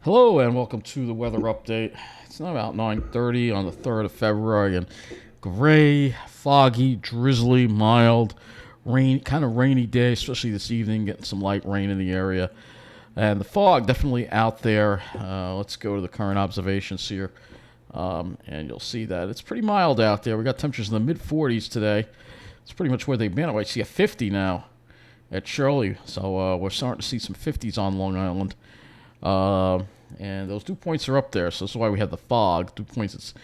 Hello and welcome to the weather update. It's now about 9:30 on the 3rd of February and gray, foggy, drizzly, mild, rain, kind of rainy day, especially this evening, getting some light rain in the area. And the fog definitely out there. Let's go to the current observations here. And you'll see that it's pretty mild out there. We got temperatures in the mid 40s today. It's pretty much where they've been. I see a 50 now at Shirley. So we're starting to see some 50s on Long Island. And those dew points are up there, so this is why we have the fog. Dew points, it's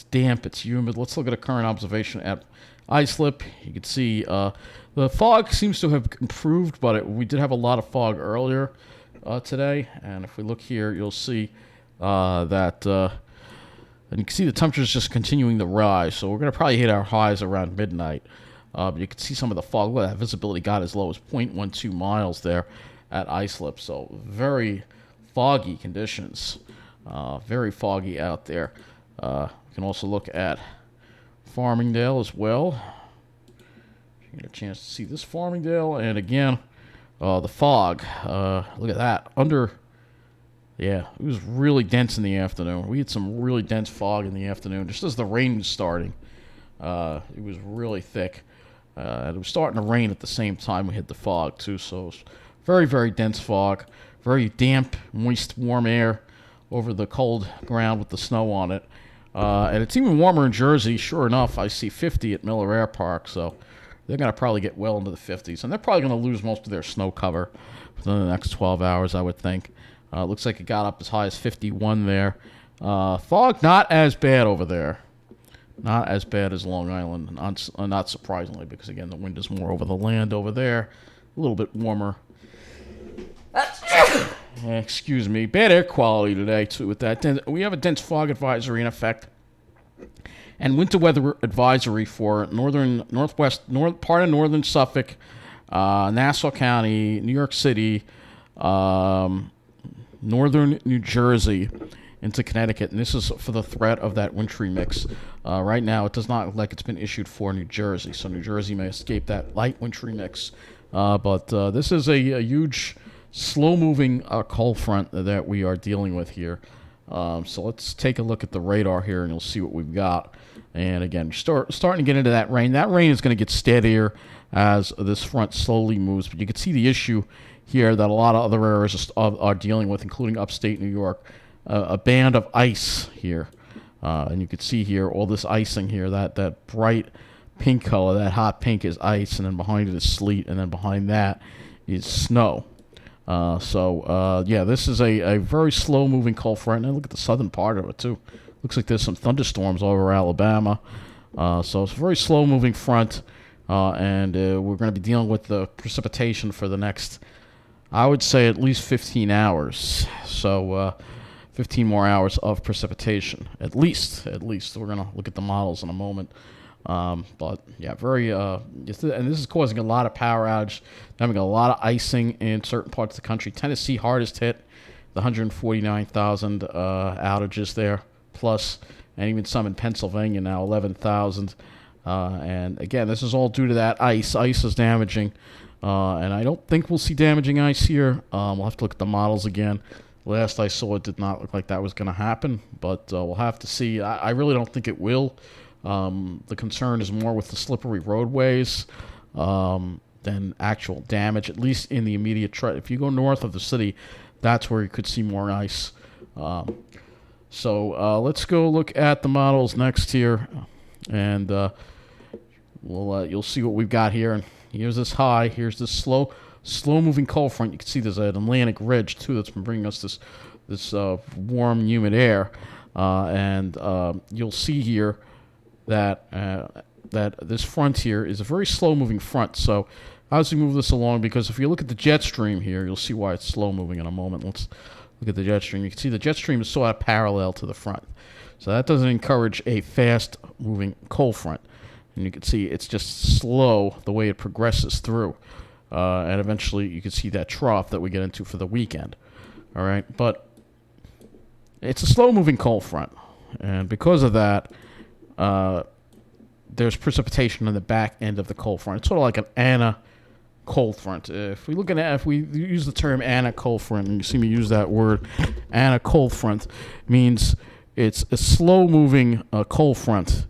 damp, it's humid. Let's look at a current observation at Islip. You can see the fog seems to have improved, but we did have a lot of fog earlier today. And if we look here, you'll see that, and you can see the temperatures just continuing to rise. So we're going to probably hit our highs around midnight. But you can see some of the fog. Look, that visibility got as low as 0.12 miles there at Islip. So very foggy conditions, very foggy out there. You can also look at Farmingdale as well. You get a chance to see this Farmingdale, and again, the fog. Look at that. Yeah, it was really dense in the afternoon. We had some really dense fog in the afternoon, just as the rain was starting. It was really thick. And it was starting to rain at the same time we hit the fog, too, so it was very, very dense fog. Very damp, moist, warm air over the cold ground with the snow on it. And it's even warmer in Jersey. Sure enough, I see 50 at Miller Air Park, so they're going to probably get well into the 50s. And they're probably going to lose most of their snow cover within the next 12 hours, I would think. Looks like it got up as high as 51 there. Fog not as bad over there. Not as bad as Long Island, not surprisingly, because, again, the wind is more over the land over there. A little bit warmer. Excuse me. Bad air quality today, too, with that. We have a dense fog advisory in effect. And winter weather advisory for part of northern Suffolk, Nassau County, New York City, northern New Jersey, into Connecticut. And this is for the threat of that wintry mix. Right now, it does not look like it's been issued for New Jersey. So New Jersey may escape that light wintry mix. But this is a huge, slow-moving cold front that we are dealing with here. So let's take a look at the radar here, and you'll see what we've got. And again, starting to get into that rain. That rain is going to get steadier as this front slowly moves. But you can see the issue here that a lot of other areas are dealing with, including upstate New York. A band of ice here. And you can see here all this icing here, that bright pink color, that hot pink is ice, and then behind it is sleet, and then behind that is snow. This is a very slow-moving cold front. And look at the southern part of it, too. Looks like there's some thunderstorms over Alabama. So it's a very slow-moving front, and we're going to be dealing with the precipitation for the next, I would say, at least 15 hours. So 15 more hours of precipitation, at least. We're going to look at the models in a moment. But yeah, and this is causing a lot of power outage, having a lot of icing in certain parts of the country. Tennessee hardest hit, the 149,000 outages there, plus, and even some in Pennsylvania now, 11,000. And again, this is all due to that ice. Ice is damaging, and I don't think we'll see damaging ice here. We'll have to look at the models again. Last I saw, it did not look like that was going to happen, but we'll have to see. I really don't think it will. The concern is more with the slippery roadways than actual damage, at least in the immediate if you go north of the city, that's where you could see more ice. Let's go look at the models next here, and you'll see what we've got here. And here's this high. Here's this slow-moving cold front. You can see there's an Atlantic ridge too that's been bringing us this warm, humid air, and you'll see here that this front here is a very slow-moving front. So as we move this along, because if you look at the jet stream here, you'll see why it's slow-moving in a moment. Let's look at the jet stream. You can see the jet stream is sort of parallel to the front. So that doesn't encourage a fast-moving cold front. And you can see it's just slow the way it progresses through. And eventually you can see that trough that we get into for the weekend. All right, but it's a slow-moving cold front. And because of that, there's precipitation on the back end of the cold front. It's sort of like an cold front. If we use the term ana cold front, and you see me use that word, ana cold front means it's a slow-moving cold front.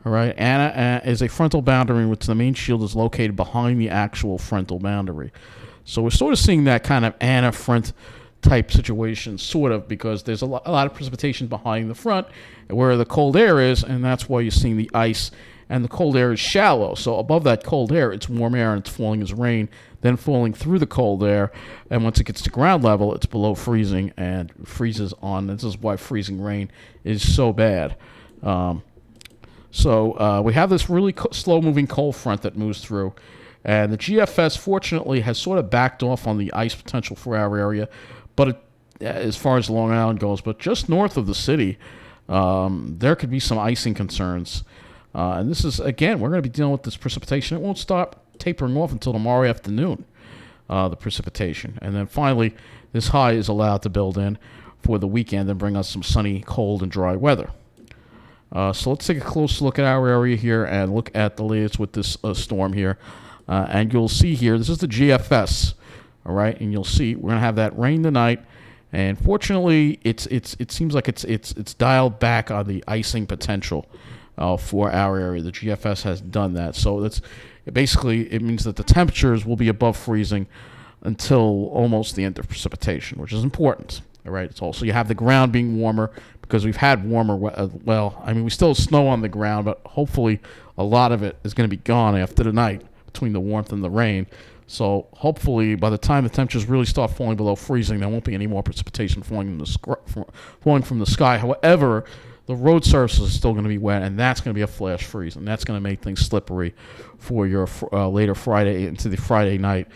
All right, ana is a frontal boundary in which the main shield is located behind the actual frontal boundary. So we're sort of seeing that kind of ana front type situation, sort of, because there's a lot of precipitation behind the front where the cold air is, and that's why you're seeing the ice. And the cold air is shallow, so above that cold air, it's warm air, and it's falling as rain, then falling through the cold air, and once it gets to ground level, it's below freezing and freezes on. This is why freezing rain is so bad. So we have this really slow-moving cold front that moves through, and the GFS, fortunately, has sort of backed off on the ice potential for our area, but as far as Long Island goes, but just north of the city, there could be some icing concerns. And this is, again, we're going to be dealing with this precipitation. It won't stop tapering off until tomorrow afternoon, the precipitation. And then finally, this high is allowed to build in for the weekend and bring us some sunny, cold, and dry weather. So let's take a close look at our area here and look at the latest with this storm here. And you'll see here, this is the GFS, all right? And you'll see we're going to have that rain tonight. And fortunately, it seems like it's dialed back on the icing potential. For our area, the GFS has done that. So it means that the temperatures will be above freezing until almost the end of precipitation, which is important. All right. It's also, you have the ground being warmer because we've had warmer. We still have snow on the ground, but hopefully a lot of it is going to be gone after the night between the warmth and the rain. So hopefully by the time the temperatures really start falling below freezing, there won't be any more precipitation falling from the sky. However, the road surface is still going to be wet, and that's going to be a flash freeze, and that's going to make things slippery for your later Friday into the Friday night,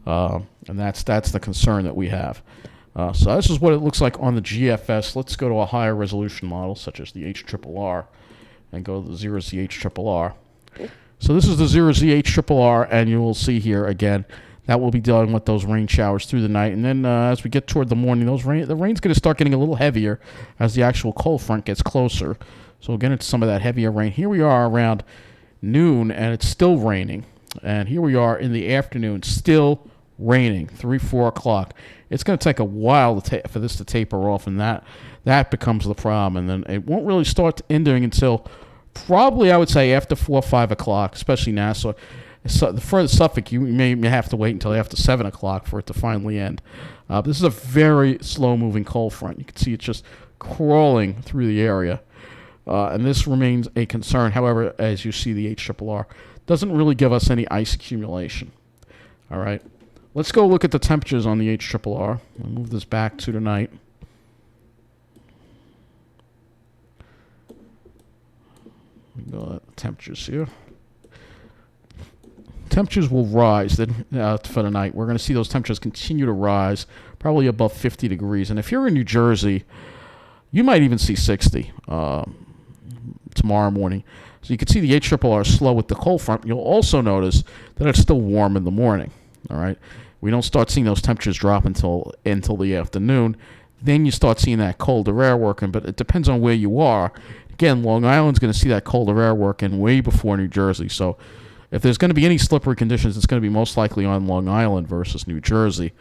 and that's the concern that we have. So this is what it looks like on the GFS. Let's go to a higher resolution model, such as the HRRR, and go to the 0Z HRRR. So this is the 0Z HRRR, and you will see here again that will be dealing with those rain showers through the night. And then as we get toward the morning, the rain's going to start getting a little heavier as the actual cold front gets closer. So again, it's some of that heavier rain. Here we are around noon, and it's still raining. And here we are in the afternoon, still raining, 4 o'clock. It's going to take a while for this to taper off, and that becomes the problem. And then it won't really start ending until probably, I would say, after 4 or 5 o'clock, especially Nassau. So for Suffolk, you may have to wait until after 7 o'clock for it to finally end. This is a very slow-moving cold front. You can see it's just crawling through the area. And this remains a concern. However, as you see, the HRRR doesn't really give us any ice accumulation. All right. Let's go look at the temperatures on the HRRR. I'll move this back to tonight. We go at the temperatures here. Temperatures will rise for the night. We're going to see those temperatures continue to rise, probably above 50 degrees. And if you're in New Jersey, you might even see 60 tomorrow morning. So you can see the HRRR slow with the cold front. You'll also notice that it's still warm in the morning. All right, we don't start seeing those temperatures drop until the afternoon. Then you start seeing that colder air working, but it depends on where you are. Again, Long Island's going to see that colder air working way before New Jersey. So if there's going to be any slippery conditions, it's going to be most likely on Long Island versus New Jersey.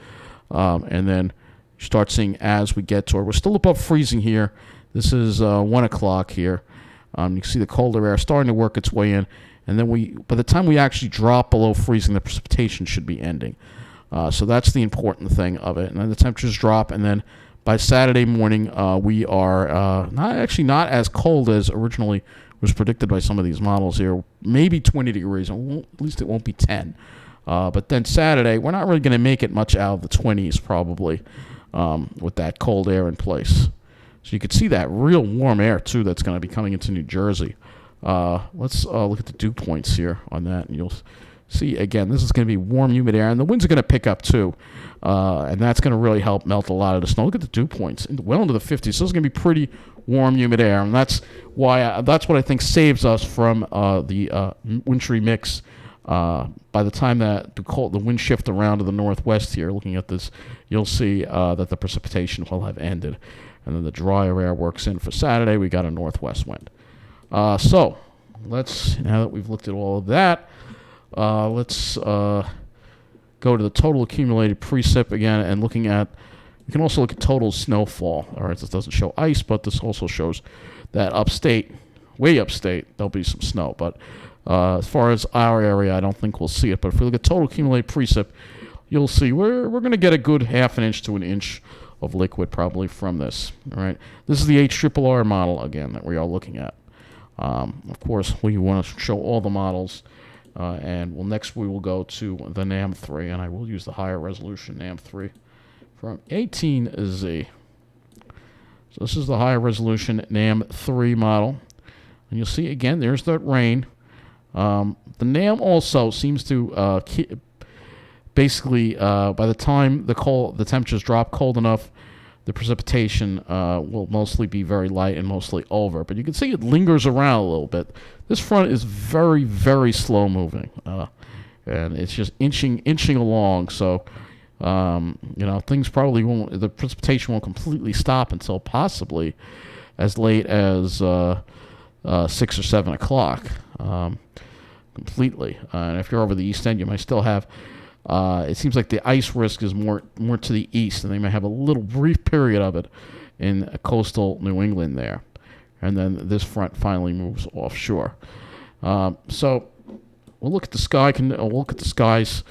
And then you start seeing as we get toward, we're still above freezing here. This is 1 o'clock here. You see the colder air starting to work its way in. And then by the time we actually drop below freezing, the precipitation should be ending. So that's the important thing of it. And then the temperatures drop, and then by Saturday morning, we are not as cold as originally was predicted by some of these models here. Maybe 20 degrees. At least it won't be 10. But then Saturday, we're not really going to make it much out of the 20s probably with that cold air in place. So you could see that real warm air, too, that's going to be coming into New Jersey. Let's look at the dew points here on that, and you'll see, again, this is going to be warm, humid air, and the winds are going to pick up, too. And that's going to really help melt a lot of the snow. Look at the dew points, well into the 50s. So it's going to be pretty warm, humid air, and that's what I think saves us from the wintry mix. By the time that the wind shift around to the northwest here, looking at this, you'll see that the precipitation will have ended. And then the drier air works in for Saturday. We got a northwest wind. So now that we've looked at all of that, let's go to the total accumulated precip again, and looking at, you can also look at total snowfall. All right, this doesn't show ice, but this also shows that upstate, way upstate, there'll be some snow. But as far as our area, I don't think we'll see it. But if we look at total accumulated precip, you'll see we're going to get a good half an inch to an inch of liquid probably from this. All right, this is the HRRR model again that we are looking at. Of course, we want to show all the models, and next we will go to the NAM3, and I will use the higher resolution NAM3 from 18Z. So this is the higher resolution NAM3 model, and you'll see again there's that rain. The NAM also seems to basically by the time the temperatures drop cold enough, the precipitation will mostly be very light and mostly over. But you can see it lingers around a little bit. This front is very, very slow moving, and it's just inching along. So, things probably won't. The precipitation won't completely stop until possibly as late as 6 or 7 o'clock, completely. And if you're over the east end, you might still have. It seems like the ice risk is more to the east, and they may have a little brief period of it in coastal New England there, and then this front finally moves offshore. So we'll look at the sky. We'll look at the skies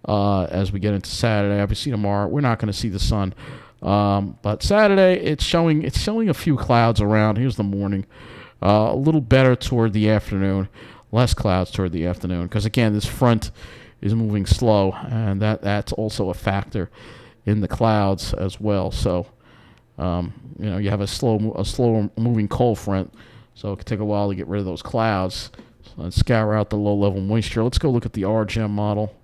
as we get into Saturday. Obviously tomorrow we're not going to see the sun, but Saturday it's showing a few clouds around. Here's the morning, a little better toward the afternoon, less clouds toward the afternoon, because again this front is moving slow, and that's also a factor in the clouds as well. So, you have a slow moving cold front, so it can take a while to get rid of those clouds and scour out the low-level moisture. Let's go look at the RGEM model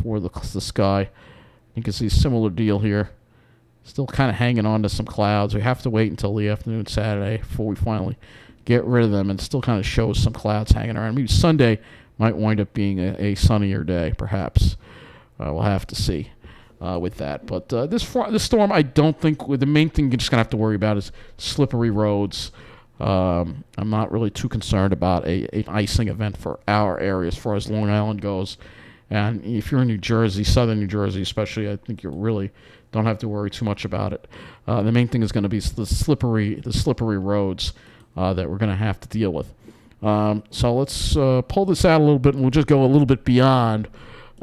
for the sky. You can see a similar deal here. Still kind of hanging on to some clouds. We have to wait until the afternoon Saturday before we finally get rid of them, and it still kind of shows some clouds hanging around. Maybe Sunday might wind up being a sunnier day, perhaps. We'll have to see with that. But this storm, I don't think, the main thing you're just going to have to worry about is slippery roads. I'm not really too concerned about an icing event for our area as far as Long Island goes. And if you're in New Jersey, southern New Jersey especially, I think you really don't have to worry too much about it. The main thing is going to be the slippery roads that we're going to have to deal with. So let's pull this out a little bit, and we'll just go a little bit beyond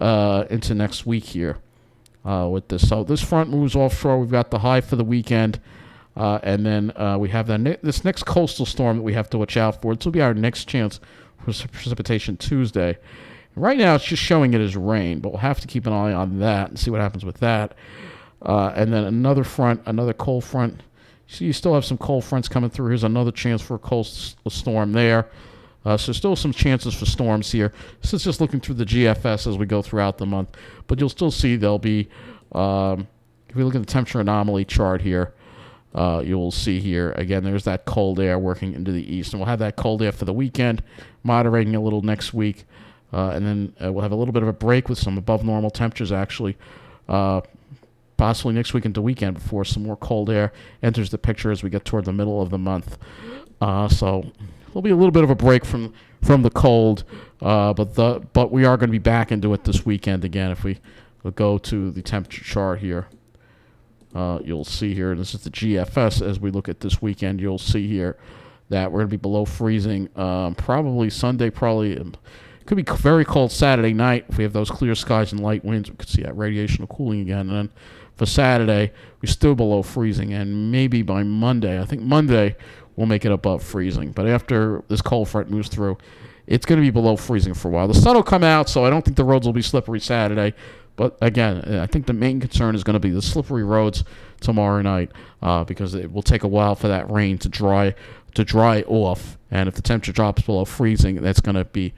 into next week here with this. So this front moves offshore. We've got the high for the weekend, and then we have this next coastal storm that we have to watch out for. This will be our next chance for precipitation Tuesday. Right now, it's just showing it as rain, but we'll have to keep an eye on that and see what happens with that. And then another cold front. So you still have some cold fronts coming through. Here's another chance for a coastal storm there. So still some chances for storms here. This is just looking through the GFS as we go throughout the month. But you'll still see there'll be, if we look at the temperature anomaly chart here, you'll see here, again, there's that cold air working into the east. And we'll have that cold air for the weekend, moderating a little next week. And then we'll have a little bit of a break with some above normal temperatures, actually, possibly next week into weekend before some more cold air enters the picture as we get toward the middle of the month. So there'll be a little bit of a break from the cold, but we are going to be back into it this weekend again. If we go to the temperature chart here, you'll see here, this is the GFS as we look at this weekend, you'll see here that we're going to be below freezing probably Sunday, could be very cold Saturday night if we have those clear skies and light winds. We could see that radiational cooling again. And then for Saturday, we're still below freezing. And maybe by Monday, I think Monday, we'll make it above freezing. But after this cold front moves through, it's going to be below freezing for a while. The sun will come out, so I don't think the roads will be slippery Saturday. But again, I think the main concern is going to be the slippery roads tomorrow night because it will take a while for that rain to dry off. And if the temperature drops below freezing, that's going to be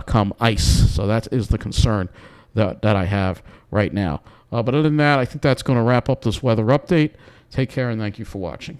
come ice. So that is the concern that I have right now. But other than that, I think that's going to wrap up this weather update. Take care, and thank you for watching.